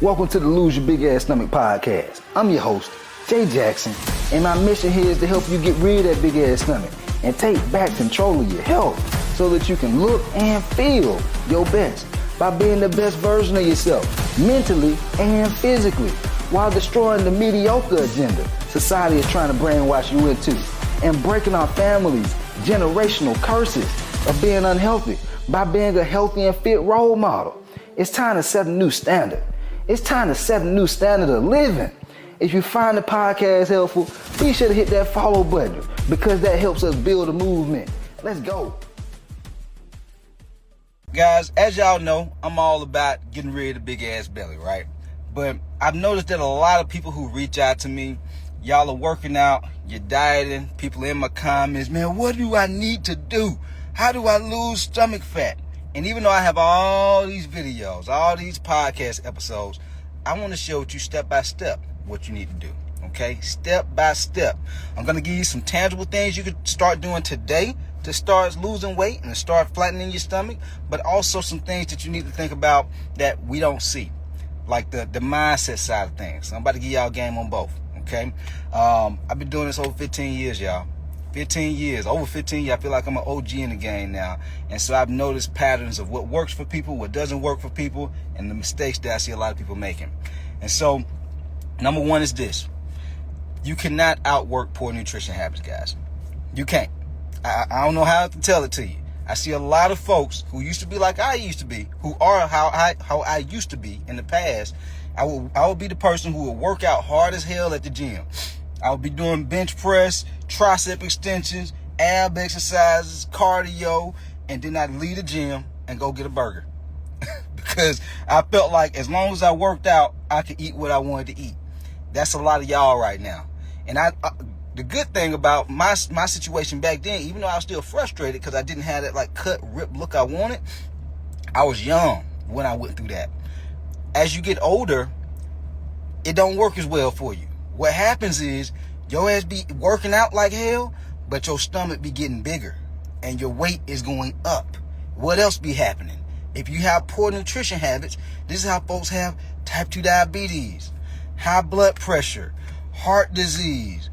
Welcome to the Lose Your Big Ass Stomach podcast. I'm your host, Jay Jackson, and my mission here is to help you get rid of that big ass stomach and take back control of your health so that you can look and feel your best by being the best version of yourself, mentally and physically, while destroying the mediocre agenda society is trying to brainwash you into, and breaking our families' generational curses of being unhealthy by being a healthy and fit role model. It's time to set a new standard. It's time to set a new standard of living. If you find the podcast helpful, be sure to hit that follow button because that helps us build a movement. Let's go. Guys, as y'all know, I'm all about getting rid of the big ass belly, right? But I've noticed that a lot of people who reach out to me, y'all are working out, you're dieting, people in my comments, man, what do I need to do? How do I lose stomach fat? And even though I have all these videos, all these podcast episodes, I want to show you step by step what you need to do, okay? Step by step. I'm going to give you some tangible things you could start doing today to start losing weight and start flattening your stomach, but also some things that you need to think about that we don't see, like the mindset side of things. I'm about to give y'all a game on both, okay? I've been doing this over 15 years, y'all. 15 years, over 15 years, I feel like I'm an OG in the game now. And so I've noticed patterns of what works for people, what doesn't work for people, and the mistakes that I see a lot of people making. And so, number one is this. You cannot outwork poor nutrition habits, guys. You can't. I don't know how to tell it to you. I see a lot of folks who used to be like I used to be, who are how I used to be in the past. I would be the person who would work out hard as hell at the gym. I would be doing bench press, tricep extensions, ab exercises, cardio, and then I'd leave the gym and go get a burger. Because I felt like as long as I worked out, I could eat what I wanted to eat. That's a lot of y'all right now. And the good thing about my situation back then, even though I was still frustrated because I didn't have that like cut, rip look I wanted, I was young when I went through that. As you get older, it don't work as well for you. What happens is your ass be working out like hell, but your stomach be getting bigger and your weight is going up. What else be happening? If you have poor nutrition habits, this is how folks have type 2 diabetes, high blood pressure, heart disease,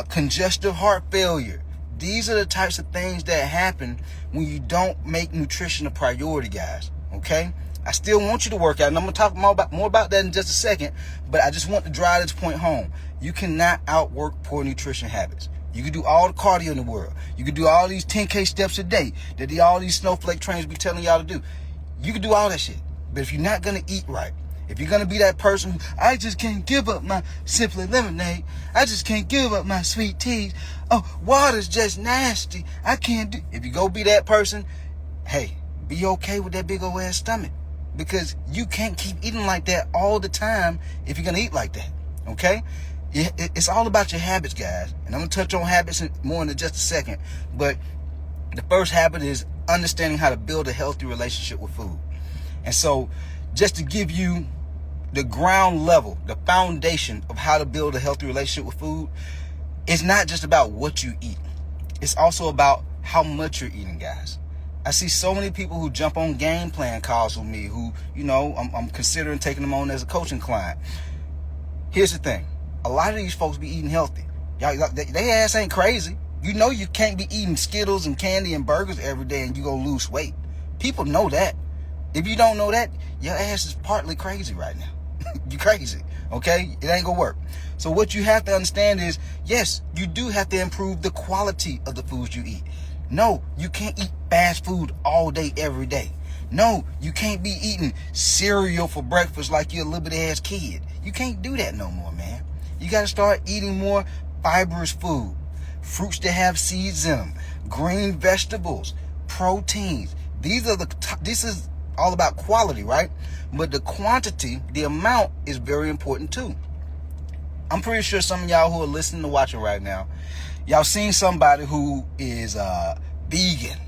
congestive heart failure. These are the types of things that happen when you don't make nutrition a priority, guys. Okay? I still want you to work out, and I'm going to talk more about that in just a second, but I just want to drive this point home. You cannot outwork poor nutrition habits. You can do all the cardio in the world. You can do all these 10K steps a day that all these snowflake trainers be telling y'all to do. You can do all that shit. But if you're not going to eat right, if you're going to be that person who, I just can't give up my Simply Lemonade, I just can't give up my sweet teas, oh, water's just nasty, I can't do. If you go be that person, hey, be okay with that big old ass stomach. Because you can't keep eating like that all the time if you're going to eat like that, okay? It's all about your habits, guys. And I'm going to touch on habits more in just a second. But the first habit is understanding how to build a healthy relationship with food. And so just to give you the ground level, the foundation of how to build a healthy relationship with food, it's not just about what you eat. It's also about how much you're eating, guys. I see so many people who jump on game plan calls with me who, you know, I'm considering taking them on as a coaching client. Here's the thing. A lot of these folks be eating healthy. Y'all, they ass ain't crazy. You know you can't be eating Skittles and candy and burgers every day and you gonna lose weight. People know that. If you don't know that, your ass is partly crazy right now. You crazy, okay? It ain't gonna work. So what you have to understand is, yes, you do have to improve the quality of the foods you eat. No, you can't eat fast food all day, every day. No, you can't be eating cereal for breakfast like you're a little bit ass kid. You can't do that no more, man. You got to start eating more fibrous food, fruits that have seeds in them, green vegetables, proteins. This is all about quality, right? But the quantity, the amount is very important too. I'm pretty sure some of y'all who are listening to watching right now, y'all seen somebody who is vegan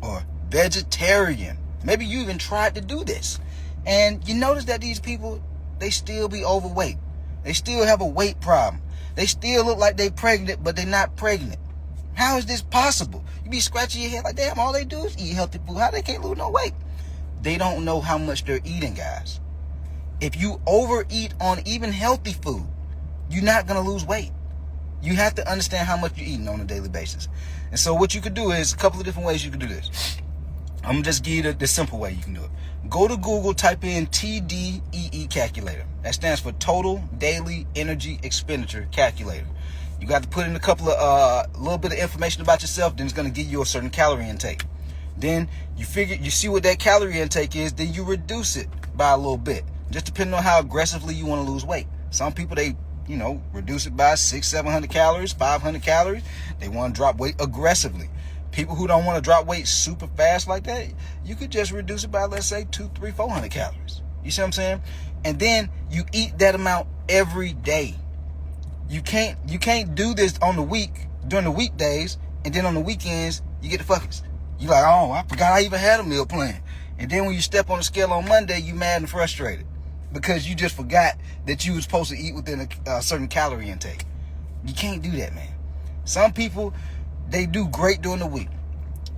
or vegetarian. Maybe you even tried to do this. And you notice that these people, they still be overweight. They still have a weight problem. They still look like they pregnant, but they're not pregnant. How is this possible? You be scratching your head like, damn, all they do is eat healthy food. How they can't lose no weight? They don't know how much they're eating, guys. If you overeat on even healthy food, you're not going to lose weight. You have to understand how much you're eating on a daily basis. And so what you could do is a couple of different ways you can do this. I'm going to just give you the simple way you can do it. Go to Google, type in TDEE calculator. That stands for Total Daily Energy Expenditure Calculator. You got to put in a couple of little bit of information about yourself, then it's going to give you a certain calorie intake. Then you see what that calorie intake is, then you reduce it by a little bit, just depending on how aggressively you want to lose weight. Some people, they reduce it by 600-700 calories, 500 calories. They want to drop weight aggressively. People who don't want to drop weight super fast like that, you could just reduce it by, let's say, 200-400 calories. You see what I'm saying? And then you eat that amount every day. You can't do this on the week, during the weekdays, and then on the weekends, you get the fuckers. You're like, oh, I forgot I even had a meal plan. And then when you step on the scale on Monday, you mad and frustrated because you just forgot that you were supposed to eat within a certain calorie intake. You can't do that, man. Some people, they do great during the week.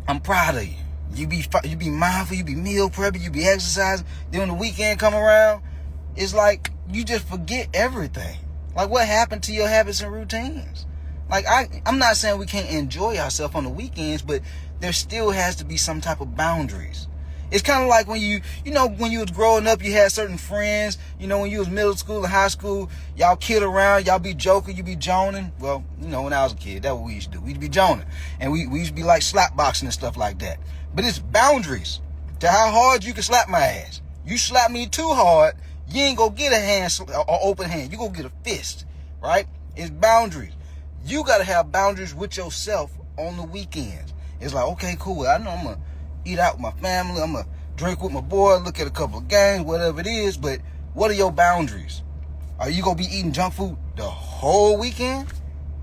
I'm proud of you. You be mindful, you be meal prepping, you be exercising. Then when the weekend come around, it's like you just forget everything. Like, what happened to your habits and routines? Like, I'm not saying we can't enjoy ourselves on the weekends, but there still has to be some type of boundaries. It's kind of like when when you was growing up, you had certain friends, when you was middle school and high school, y'all kid around, y'all be joking, you be joning. Well, when I was a kid, that's what we used to do. We'd be joning. And we used to be like slap boxing and stuff like that. But it's boundaries to how hard you can slap my ass. You slap me too hard, you ain't gonna get a hand or open hand. You gonna get a fist, right? It's boundaries. You gotta have boundaries with yourself on the weekends. It's like, okay, cool. I know I'm gonna eat out with my family. I'm gonna drink with my boy, look at a couple of games, whatever it is. But what are your boundaries? Are you gonna be eating junk food the whole weekend?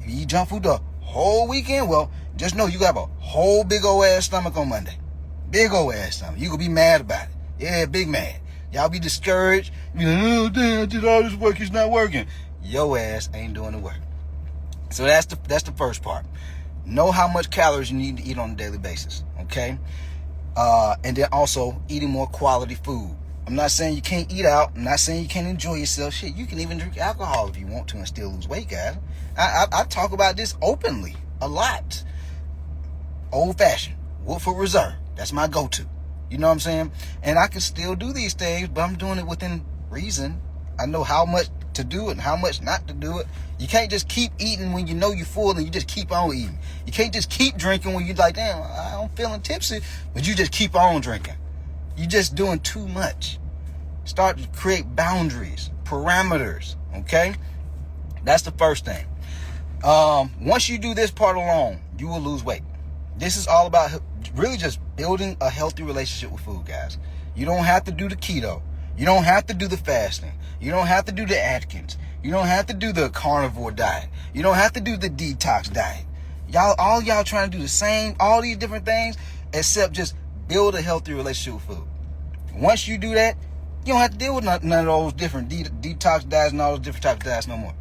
If you eat junk food the whole weekend, well, just know you got a whole big old ass stomach on Monday. Big old ass stomach. You gonna be mad about it. Yeah, big mad. Y'all be discouraged. You know, oh damn, I did all this work, it's not working. Your ass ain't doing the work. So that's the first part. Know how much calories you need to eat on a daily basis, okay? And then also eating more quality food. I'm not saying you can't eat out. I'm not saying you can't enjoy yourself. Shit, you can even drink alcohol if you want to and still lose weight, guys. I talk about this openly a lot. Old fashioned, Woodford Reserve. That's my go-to. You know what I'm saying? And I can still do these things, but I'm doing it within reason. I know how much to do it and how much not to do it. You can't just keep eating when you know you're full and you just keep on eating. You can't just keep drinking when you're like, damn, I'm feeling tipsy, but you just keep on drinking. You're just doing too much. Start to create boundaries, parameters, okay? That's the first thing. Once you do this part alone, you will lose weight. This is all about really just building a healthy relationship with food, guys. You don't have to do the keto. You don't have to do the fasting. You don't have to do the Atkins. You don't have to do the carnivore diet. You don't have to do the detox diet. All y'all trying to do the same, all these different things, except just build a healthy relationship with food. Once you do that, you don't have to deal with none of those different detox diets and all those different types of diets no more.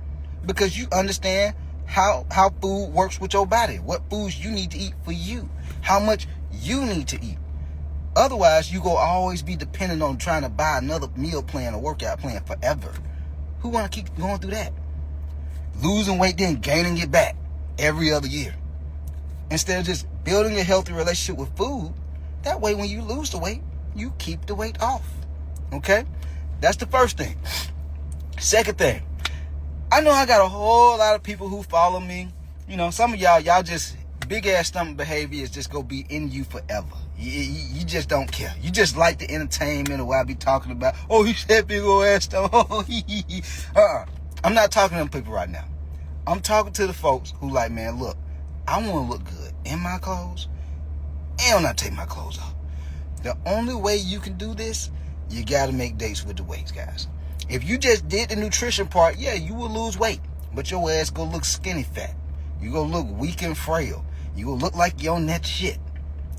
Because you understand how food works with your body, what foods you need to eat for you, how much you need to eat. Otherwise, you go always be dependent on trying to buy another meal plan or workout plan forever. Who want to keep going through that? Losing weight, then gaining it back every other year. Instead of just building a healthy relationship with food, that way when you lose the weight, you keep the weight off. Okay? That's the first thing. Second thing, I know I got a whole lot of people who follow me. Some of y'all just big ass stomach behavior is just gonna be in you forever. You just don't care. You just like the entertainment of what I be talking about. Oh, he said big old ass stomach. I'm not talking to them people right now. I'm talking to the folks who like, man, look, I want to look good in my clothes and not take my clothes off. The only way you can do this, you got to make dates with the weights, guys. If you just did the nutrition part, yeah, you will lose weight, but your ass gonna look skinny fat. You gonna look weak and frail. You gonna look like you're on that shit.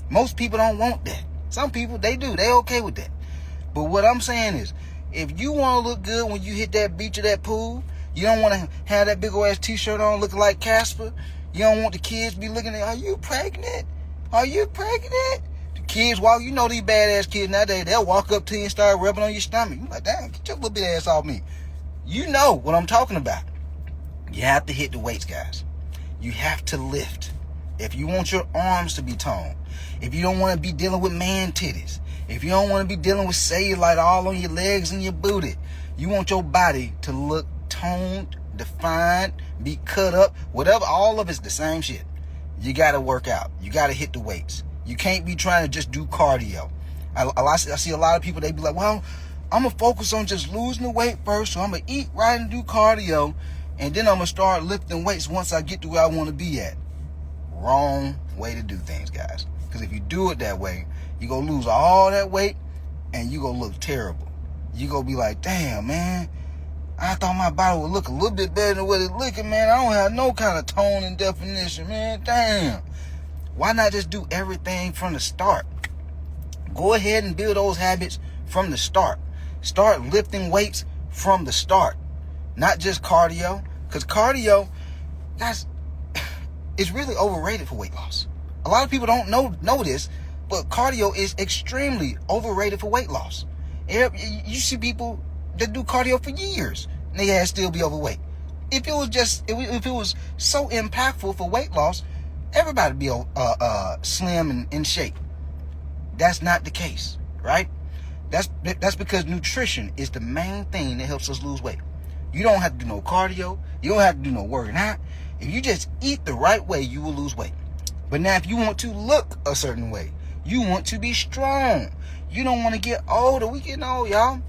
Most people don't want that. Some people, they do. They okay with that. But what I'm saying is, if you want to look good when you hit that beach or that pool, you don't want to have that big old ass t-shirt on looking like Casper. You don't want the kids be looking at, are you pregnant? Are you pregnant? Kids walk, you know these badass kids nowadays, they'll walk up to you and start rubbing on your stomach. You're like, damn, get your little bit ass off me. You know what I'm talking about. You have to hit the weights, guys. You have to lift. If you want your arms to be toned, if you don't want to be dealing with man titties, if you don't want to be dealing with cellulite all on your legs and your booty, you want your body to look toned, defined, be cut up, whatever, all of it's the same shit. You got to work out. You got to hit the weights. You can't be trying to just do cardio. I see a lot of people, they be like, well, I'm going to focus on just losing the weight first, so I'm going to eat right and do cardio, and then I'm going to start lifting weights once I get to where I want to be at. Wrong way to do things, guys. Because if you do it that way, you're going to lose all that weight, and you're going to look terrible. You're going to be like, damn, man, I thought my body would look a little bit better than what it's looking, man. I don't have no kind of tone and definition, man. Damn. Why not just do everything from the start? Go ahead and build those habits from the start. Start lifting weights from the start. Not just cardio. Because cardio, it's really overrated for weight loss. A lot of people don't know this, but cardio is extremely overrated for weight loss. You see people that do cardio for years, and they still be overweight. If it was so impactful for weight loss, everybody would be slim and in shape. That's not the case, right? That's because nutrition is the main thing that helps us lose weight. You don't have to do no cardio. You don't have to do no working out. If you just eat the right way, you will lose weight. But now if you want to look a certain way, you want to be strong. You don't want to get older. We getting old, y'all.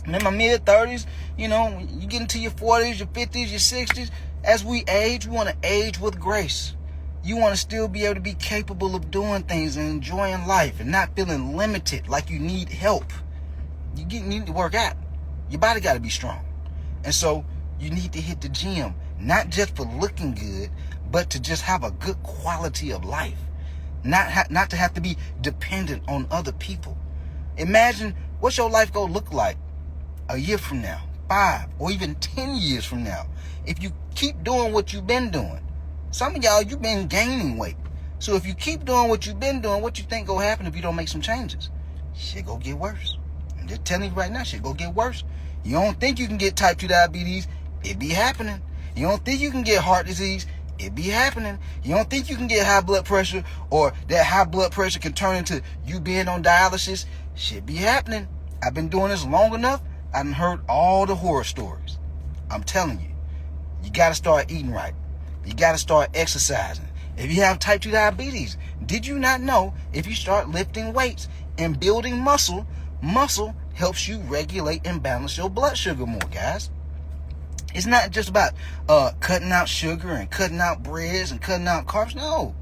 I'm in my mid-30s. You know, you get into your 40s, your 50s, your 60s. As we age, we want to age with grace. You want to still be able to be capable of doing things and enjoying life and not feeling limited like you need help. You need to work out. Your body got to be strong. And so you need to hit the gym, not just for looking good, but to just have a good quality of life. Not to have to be dependent on other people. Imagine what's your life going to look like a year from now, 5 or even 10 years from now, if you keep doing what you've been doing. Some of y'all, you've been gaining weight. So if you keep doing what you've been doing, what you think gonna happen if you don't make some changes? Shit gonna get worse. I'm just telling you right now, shit gonna get worse. You don't think you can get type 2 diabetes? It be happening. You don't think you can get heart disease? It be happening. You don't think you can get high blood pressure, or that high blood pressure can turn into you being on dialysis? Shit be happening. I've been doing this long enough. I done heard all the horror stories. I'm telling you, you gotta start eating right. You got to start exercising. If you have type 2 diabetes, did you not know if you start lifting weights and building muscle helps you regulate and balance your blood sugar more, guys. It's not just about cutting out sugar and cutting out breads and cutting out carbs. No.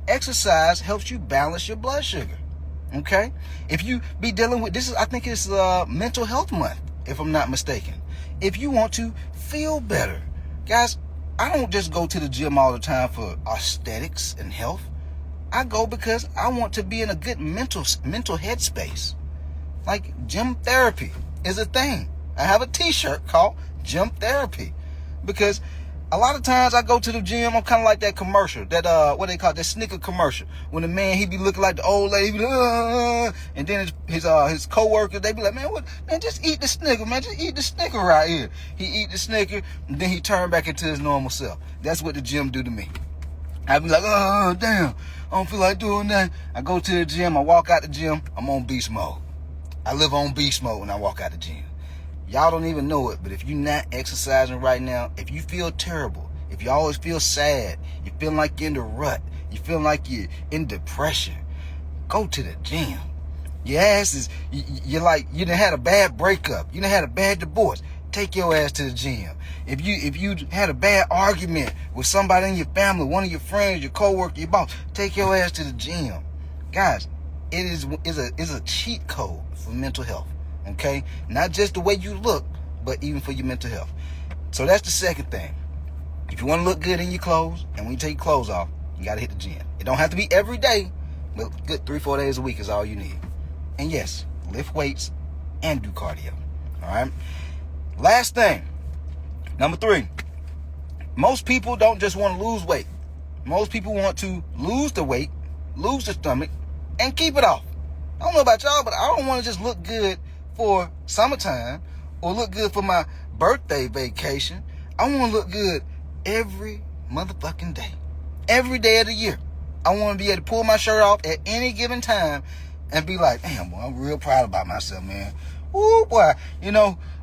Exercise helps you balance your blood sugar. Okay? If you be dealing with this, I think it's mental health month, if I'm not mistaken. If you want to feel better, guys, I don't just go to the gym all the time for aesthetics and health. I go because I want to be in a good mental headspace. Like, gym therapy is a thing. I have a t-shirt called Gym Therapy, because a lot of times I go to the gym, I'm kind of like that commercial, that what they call it, that Snicker commercial, when the man, he be looking like the old lady, he be like, and then his co-workers, they be like, man, just eat the Snicker, man, just eat the Snicker right here. He eat the Snicker, and then he turn back into his normal self. That's what the gym do to me. I be like, oh, damn, I don't feel like doing that. I go to the gym, I walk out the gym, I'm on beast mode. I live on beast mode when I walk out the gym. Y'all don't even know it, but if you're not exercising right now, if you feel terrible, if you always feel sad, you feel like you're in the rut, you feel like you're in depression, go to the gym. Your ass is, you're like, you done had a bad breakup, you done had a bad divorce, take your ass to the gym. If you had a bad argument with somebody in your family, one of your friends, your coworker, your boss, take your ass to the gym. Guys, it is a cheat code for mental health. Okay? Not just the way you look, but even for your mental health. So that's the second thing. If you want to look good in your clothes, and when you take your clothes off, you got to hit the gym. It don't have to be every day, but good 3-4 days a week is all you need. And yes, lift weights and do cardio. All right? Last thing, number 3. Most people don't just want to lose weight. Most people want to lose the weight, lose the stomach, and keep it off. I don't know about y'all, but I don't want to just look good for summertime or look good for my birthday vacation. I want to look good every motherfucking day. Every day of the year. I want to be able to pull my shirt off at any given time and be like, damn, boy, I'm real proud about myself, man. Ooh, boy,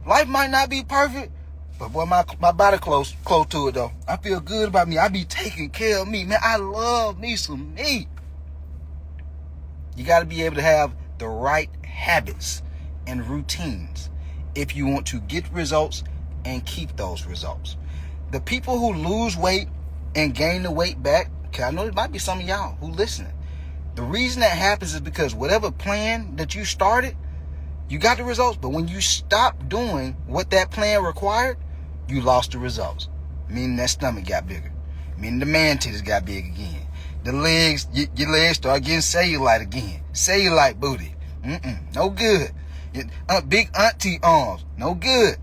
life might not be perfect, but boy, my body close to it, though. I feel good about me. I be taking care of me. Man, I love me some me. You got to be able to have the right habits and routines if you want to get results and keep those results. The people who lose weight and gain the weight back, because I know there might be some of y'all who listening. The reason that happens is because whatever plan that you started, you got the results. But when you stop doing what that plan required, you lost the results. Meaning that stomach got bigger. Meaning the man titties got big again. The legs, your legs start getting cellulite again. Cellulite booty. No good. Big auntie arms. No good.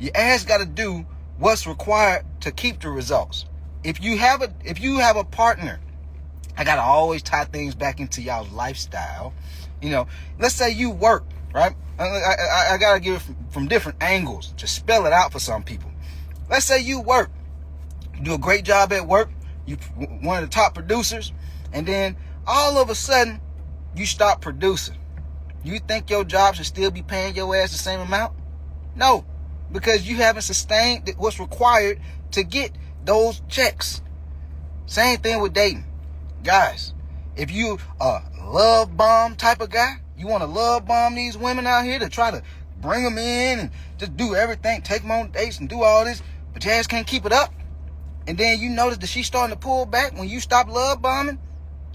Your ass got to do what's required to keep the results. If you have a partner, I got to always tie things back into y'all's lifestyle. Let's say you work, right? I got to give it from different angles to spell it out for some people. Let's say you work. You do a great job at work. You one of the top producers, and then all of a sudden you stop producing. You think your job should still be paying your ass the same amount? No, because you haven't sustained what's required to get those checks. Same thing with dating. Guys, if you a love bomb type of guy, you want to love bomb these women out here to try to bring them in and just do everything, take them on dates and do all this, but your ass can't keep it up. And then you notice that she's starting to pull back when you stop love bombing.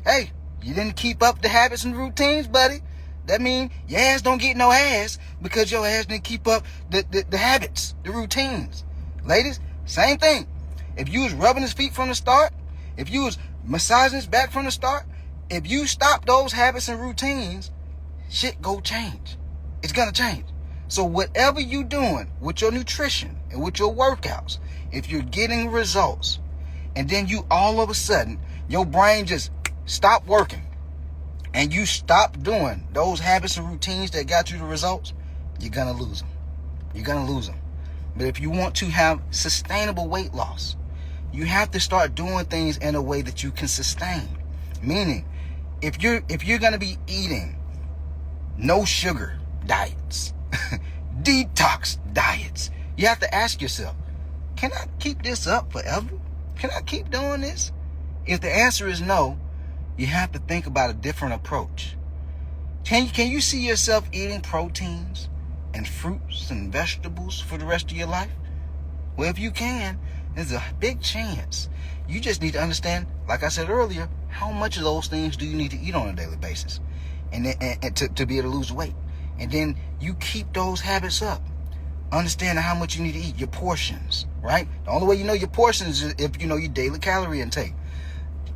Hey, you didn't keep up the habits and routines, buddy. That means your ass don't get no ass because your ass didn't keep up the habits, the routines. Ladies, same thing. If you was rubbing his feet from the start, if you was massaging his back from the start, if you stop those habits and routines, shit go change. It's gonna change. So whatever you doing with your nutrition and with your workouts, if you're getting results, and then you all of a sudden, your brain just stop working, and you stop doing those habits and routines that got you the results, you're gonna lose them. You're gonna lose them. But if you want to have sustainable weight loss, you have to start doing things in a way that you can sustain. Meaning, if you're gonna be eating no sugar diets, detox diets, you have to ask yourself, can I keep this up forever? Can I keep doing this? If the answer is no, you have to think about a different approach. Can you see yourself eating proteins and fruits and vegetables for the rest of your life? Well, if you can, there's a big chance. You just need to understand, like I said earlier, how much of those things do you need to eat on a daily basis and to be able to lose weight. And then you keep those habits up. Understanding how much you need to eat, your portions, right? The only way you know your portions is if you know your daily calorie intake.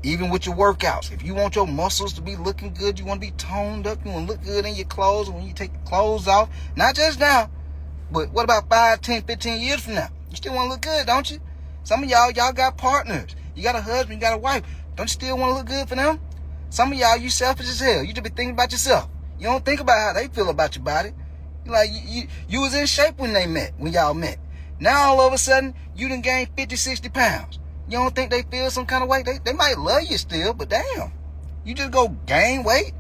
Even with your workouts, if you want your muscles to be looking good, you want to be toned up, you want to look good in your clothes when you take the clothes off, not just now, but what about 5, 10, 15 years from now? You still want to look good, don't you? Some of y'all got partners. You got a husband, you got a wife. Don't you still want to look good for them? Some of y'all, you selfish as hell. You just be thinking about yourself. You don't think about how they feel about your body. Like you was in shape when y'all met. Now all of a sudden, you done gained 50, 60 pounds. You don't think they feel some kind of way? They might love you still, but damn. You just go gain weight?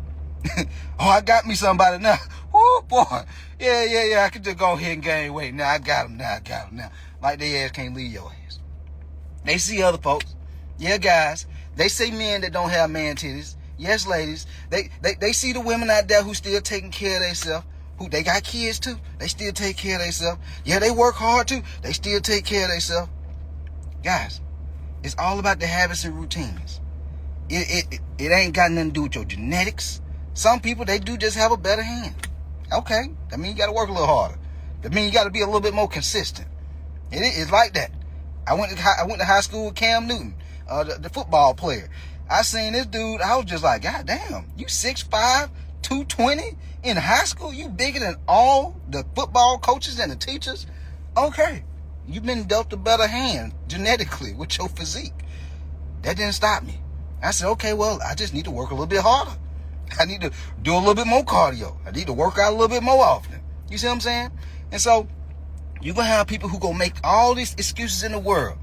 Oh, I got me somebody now. Oh, boy. Yeah. I could just go ahead and gain weight. Now I got him now. Like they ass can't leave your ass. They see other folks. Yeah, guys. They see men that don't have man titties. Yes, ladies. They see the women out there who still taking care of themselves. Who they got kids too. They still take care of themselves. Yeah, they work hard too. They still take care of themselves. Guys, it's all about the habits and routines. It ain't got nothing to do with your genetics. Some people, they do just have a better hand. Okay, that means you got to work a little harder. That means you got to be a little bit more consistent. It's like that. I went to high school with Cam Newton, the football player. I seen this dude. I was just like, God damn, you 6'5", 220 in high school? You bigger than all the football coaches and the teachers? Okay, you've been dealt a better hand genetically with your physique. That didn't stop me. I said, okay, well, I just need to work a little bit harder. I need to do a little bit more cardio. I need to work out a little bit more often. You see what I'm saying? And so you're going to have people who go make all these excuses in the world.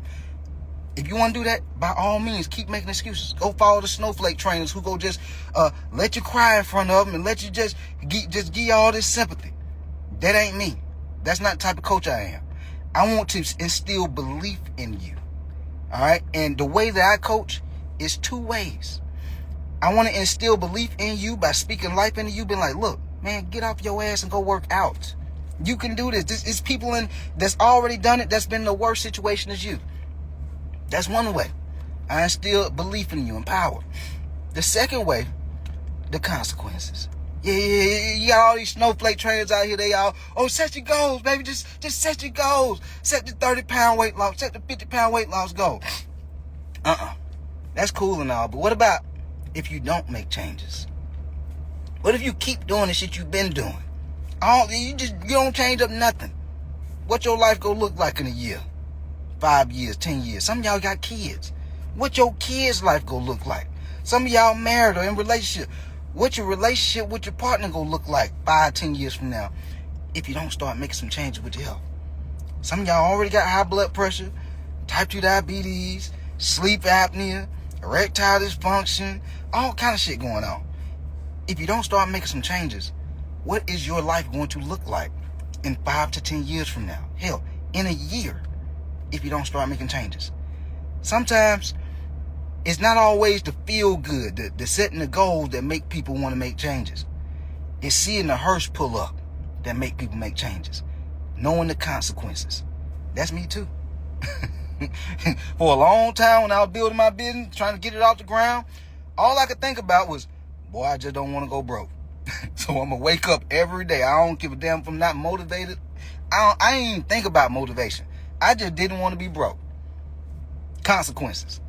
If you want to do that, by all means, keep making excuses. Go follow the snowflake trainers who go just let you cry in front of them and let you just give you all this sympathy. That ain't me. That's not the type of coach I am. I want to instill belief in you. All right? And the way that I coach is two ways. I want to instill belief in you by speaking life into you, being like, look, man, get off your ass and go work out. You can do this. It's people that's already done it that's been in the worst situation as you. That's one way. I instill belief in you and power. The second way, the consequences. Yeah, you got all these snowflake trainers out here. They all, set your goals, baby. Just set your goals. Set the 30-pound weight loss. Set the 50-pound weight loss goal. That's cool and all, but what about if you don't make changes? What if you keep doing the shit you've been doing? You don't change up nothing. What your life gonna look like in a year? 5 years, 10 years. Some of y'all got kids. What your kids' life gonna look like? Some of y'all married or in relationship. What your relationship with your partner gonna look like 5, 10 years from now if you don't start making some changes with your health? Some of y'all already got high blood pressure, type 2 diabetes, sleep apnea, erectile dysfunction, all kind of shit going on. If you don't start making some changes, what is your life going to look like in 5 to 10 years from now? Hell, in a year, if you don't start making changes. Sometimes it's not always the feel good, the setting the goals that make people want to make changes. It's seeing the hearse pull up that make people make changes. Knowing the consequences. That's me too. For a long time when I was building my business, trying to get it off the ground, all I could think about was, boy, I just don't want to go broke. So I'm going to wake up every day. I don't give a damn if I'm not motivated. I ain't even think about motivation. I just didn't want to be broke. Consequences.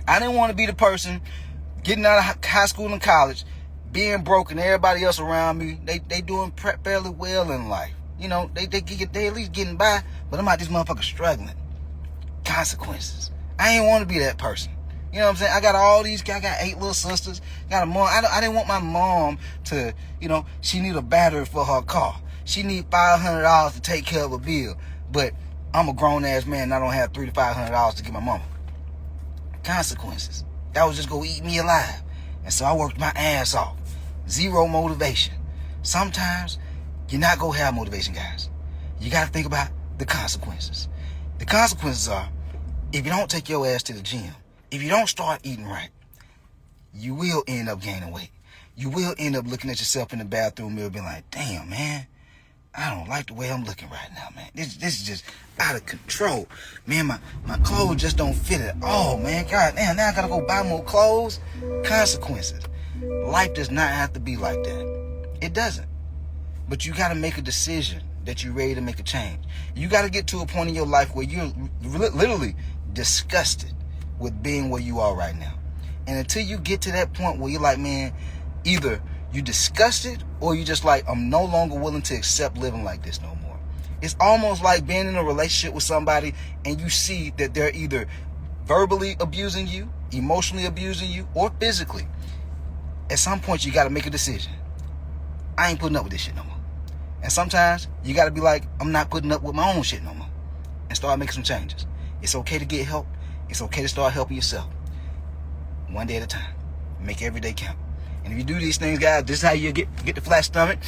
I didn't want to be the person getting out of high school and college, being broke, and everybody else around me, they doing fairly well in life. You know, they at least getting by, but I'm out this motherfucker struggling. Consequences. I ain't want to be that person. You know what I'm saying? I got 8 little sisters, got a mom. I didn't want my mom to, she need a battery for her car. She need $500 to take care of a bill. But I'm a grown ass man and I don't have $300 to $500 to give my mama. Consequences. That was just gonna eat me alive. And so I worked my ass off. Zero motivation. Sometimes you're not gonna have motivation, guys. You gotta think about the consequences. The consequences are, if you don't take your ass to the gym, if you don't start eating right, you will end up gaining weight. You will end up looking at yourself in the bathroom mirror being like, damn, man, I don't like the way I'm looking right now, man. This is just out of control. Man, my clothes just don't fit at all, man. God damn, now I gotta go buy more clothes. Consequences. Life does not have to be like that. It doesn't. But you gotta make a decision that you're ready to make a change. You gotta get to a point in your life where you're literally disgusted with being where you are right now. And until you get to that point where you're like, man, either you disgusted or you just like, I'm no longer willing to accept living like this no more. It's almost like being in a relationship with somebody and you see that they're either verbally abusing you, emotionally abusing you, or physically. At some point you got to make a decision. I ain't putting up with this shit no more. And sometimes you got to be like, I'm not putting up with my own shit no more, and start making some changes. It's okay to get help. It's okay to start helping yourself. One day at a time. Make every day count. And if you do these things, guys, this is how you get the flat stomach,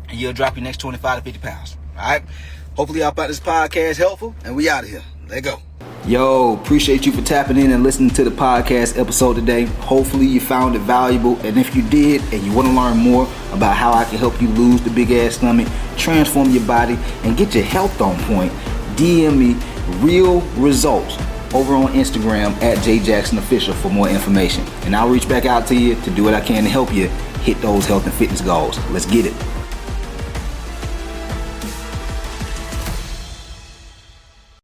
and you'll drop your next 25 to 50 pounds. All right? Hopefully y'all found this podcast helpful, and we out of here. Let's go. Yo, appreciate you for tapping in and listening to the podcast episode today. Hopefully you found it valuable, and if you did and you want to learn more about how I can help you lose the big ass stomach, transform your body, and get your health on point, DM me real results over on Instagram at JJacksonOfficial for more information. And I'll reach back out to you to do what I can to help you hit those health and fitness goals. Let's get it.